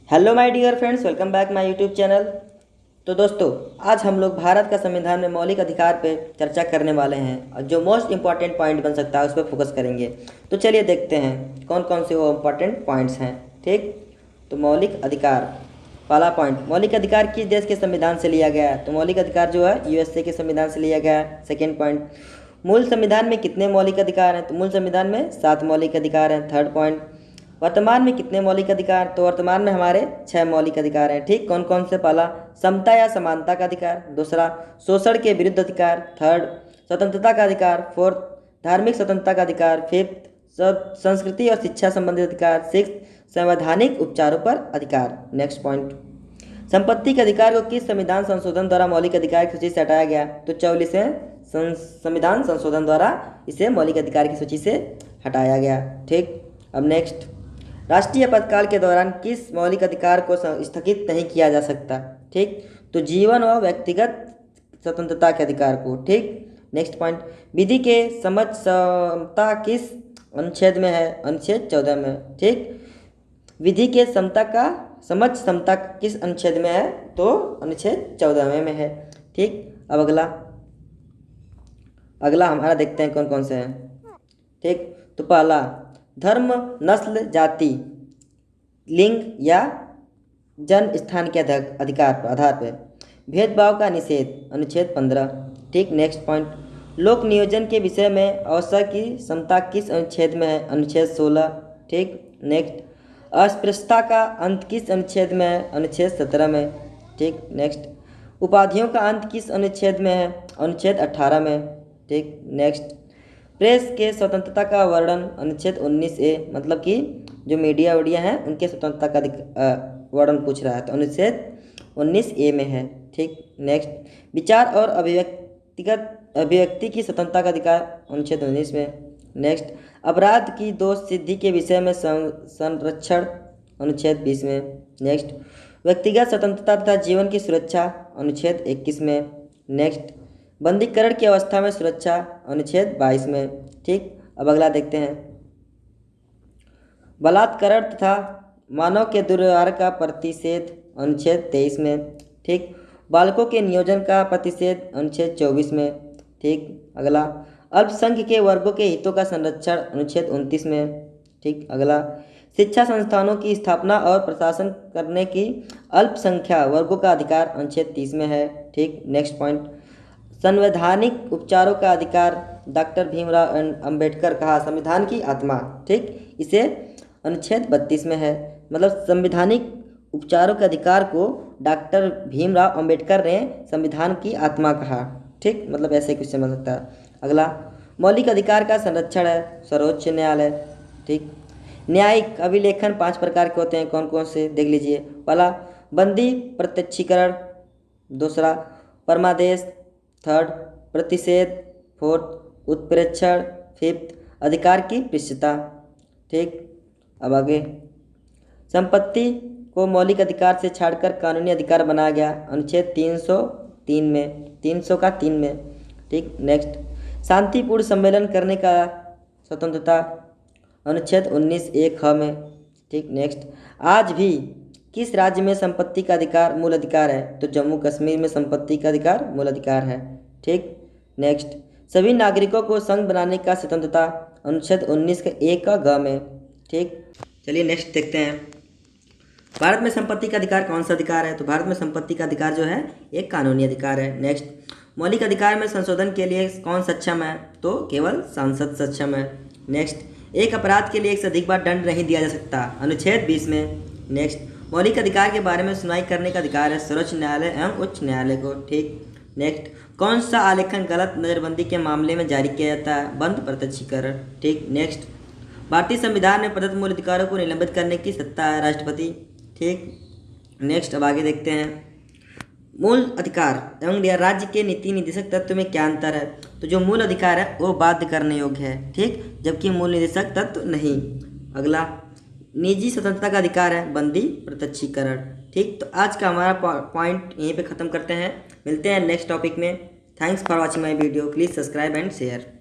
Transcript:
Hello my dear friends, welcome back my YouTube channel. तो दोस्तों, आज हम लोग भारत का संविधान में मौलिक अधिकार पे चर्चा करने वाले हैं और जो मोस्ट इम्पॉर्टेंट पॉइंट बन सकता है उस पर फोकस करेंगे। तो चलिए देखते हैं कौन कौन से वो इम्पॉर्टेंट पॉइंट्स हैं। ठीक, तो मौलिक अधिकार, पहला पॉइंट, मौलिक अधिकार किस देश के संविधान से लिया गया है? तो मौलिक अधिकार जो है यूएसए के संविधान से लिया गया है। सेकेंड पॉइंट, मूल संविधान में कितने मौलिक अधिकार हैं? तो मूल संविधान में 7 मौलिक अधिकार हैं। थर्ड पॉइंट, वर्तमान में कितने मौलिक अधिकार? तो वर्तमान में हमारे 6 मौलिक अधिकार हैं। ठीक, कौन कौन से? पहला, समता या समानता का अधिकार। दूसरा, शोषण के विरुद्ध अधिकार। थर्ड, स्वतंत्रता का अधिकार। फोर्थ, धार्मिक स्वतंत्रता का अधिकार। फिफ्थ, संस्कृति और शिक्षा संबंधित अधिकार। सिक्स, संवैधानिक उपचारों पर अधिकार। नेक्स्ट पॉइंट, संपत्ति के अधिकार को किस संविधान संशोधन द्वारा मौलिक अधिकार की सूची से हटाया गया? तो 44वें संविधान संशोधन द्वारा इसे मौलिक अधिकार की सूची से हटाया गया। ठीक, अब नेक्स्ट, राष्ट्रीय आपातकाल के दौरान किस मौलिक अधिकार को स्थगित नहीं किया जा सकता? ठीक, तो जीवन व व्यक्तिगत स्वतंत्रता के अधिकार को। ठीक, नेक्स्ट पॉइंट, विधि के समझ समता किस अनुच्छेद में है? अनुच्छेद 14 में। ठीक, विधि के समता का समझ समता किस अनुच्छेद में है? तो अनुच्छेद 14 में है। ठीक, अब अगला हमारा देखते हैं कौन कौन से हैं। ठीक, तो पहला, धर्म, नस्ल, जाति, लिंग या जन्म स्थान के अधिकार पर आधार पर भेदभाव का निषेध। अनुच्छेद 15। ठीक, नेक्स्ट पॉइंट, लोक नियोजन के विषय में अवसर की समता किस अनुच्छेद में है? अनुच्छेद 16। ठीक, नेक्स्ट, अस्पृश्यता का अंत किस अनुच्छेद में है? अनुच्छेद 17 में। ठीक, नेक्स्ट, उपाधियों का अंत किस अनुच्छेद में है? अनुच्छेद 18 में। ठीक, नेक्स्ट, प्रेस के स्वतंत्रता का वर्णन। अनुच्छेद 19A, मतलब कि जो मीडिया वीडिया हैं उनके स्वतंत्रता का वर्णन पूछ रहा है, तो अनुच्छेद 19A में है। ठीक, नेक्स्ट, विचार और अभिव्यक्ति की स्वतंत्रता का अधिकार। अनुच्छेद 19 में। नेक्स्ट, अपराध की दोष सिद्धि के विषय में संरक्षण। अनुच्छेद 20 में। नेक्स्ट, व्यक्तिगत स्वतंत्रता तथा जीवन की सुरक्षा। अनुच्छेद 21 में। नेक्स्ट, बंदीकरण की अवस्था में सुरक्षा। अनुच्छेद 22 में। ठीक, अब अगला देखते हैं, बलात्कार तथा मानव के दुर्व्यवहार का प्रतिषेध। अनुच्छेद 23 में। ठीक, बालकों के नियोजन का प्रतिषेध। अनुच्छेद 24 में। ठीक, अगला, अल्पसंख्यक के वर्गों के हितों का संरक्षण। अनुच्छेद 29 में। ठीक, अगला, शिक्षा संस्थानों की स्थापना और प्रशासन करने की अल्पसंख्यक वर्गों का अधिकार। अनुच्छेद 30 में है। ठीक, नेक्स्ट पॉइंट, संवैधानिक उपचारों का अधिकार। डॉक्टर भीमराव अंबेडकर कहा संविधान की आत्मा। ठीक, इसे अनुच्छेद 32 में है, मतलब संवैधानिक उपचारों के अधिकार को डॉक्टर भीमराव अंबेडकर ने संविधान की आत्मा कहा। ठीक, मतलब ऐसे क्वेश्चन बन सकता है। अगला, मौलिक अधिकार का संरक्षण है सर्वोच्च न्यायालय। ठीक, न्यायिक अभिलेखन 5 प्रकार के होते हैं, कौन कौन से देख लीजिए। पहला, बंदी प्रत्यक्षीकरण। दूसरा, परमादेश। थर्ड, प्रतिषेध। फोर्थ, उत्प्रेक्षण। फिफ्थ, अधिकार की पृष्ठता। ठीक, अब आगे, संपत्ति को मौलिक अधिकार से छाड़कर कानूनी अधिकार बनाया गया। अनुच्छेद 303 में, 303 में। ठीक, नेक्स्ट, शांतिपूर्ण सम्मेलन करने का स्वतंत्रता। अनुच्छेद 19A ख में। ठीक, नेक्स्ट, आज भी किस राज्य में संपत्ति का अधिकार मूल अधिकार है? तो जम्मू कश्मीर में संपत्ति का अधिकार मूल अधिकार है। ठीक, नेक्स्ट, सभी नागरिकों को संघ बनाने का स्वतंत्रता। अनुच्छेद 19 का A का ग में। ठीक, चलिए नेक्स्ट देखते हैं, भारत में संपत्ति का अधिकार कौन सा अधिकार है? तो भारत में संपत्ति का अधिकार जो है एक कानूनी अधिकार है। नेक्स्ट, मौलिक अधिकार में संशोधन के लिए कौन सक्षम है? तो केवल सांसद सक्षम है। नेक्स्ट, एक अपराध के लिए एक से अधिक बार दंड नहीं दिया जा सकता। अनुच्छेद 20 में। नेक्स्ट, मौलिक अधिकार के बारे में सुनवाई करने का अधिकार है सर्वोच्च न्यायालय एवं उच्च न्यायालय को। ठीक, नेक्स्ट, कौन सा आलेखन गलत नज़रबंदी के मामले में जारी किया जाता है? बंद प्रत्यक्षीकरण। ठीक, नेक्स्ट, भारतीय संविधान में प्रदत्त मूल अधिकारों को निलंबित करने की सत्ता है राष्ट्रपति। ठीक, नेक्स्ट, अब आगे देखते हैं, मूल अधिकार एवं राज्य के नीति निदेशक तत्व में क्या अंतर है? तो जो मूल अधिकार है वो बाध्य करने योग्य है। ठीक, जबकि मूल निदेशक तत्व नहीं। अगला, निजी स्वतंत्रता का अधिकार है बंदी प्रत्यक्षीकरण। ठीक, तो आज का हमारा पॉइंट यहीं पे ख़त्म करते हैं। मिलते हैं नेक्स्ट टॉपिक में। Thanks for watching my video, please subscribe and share.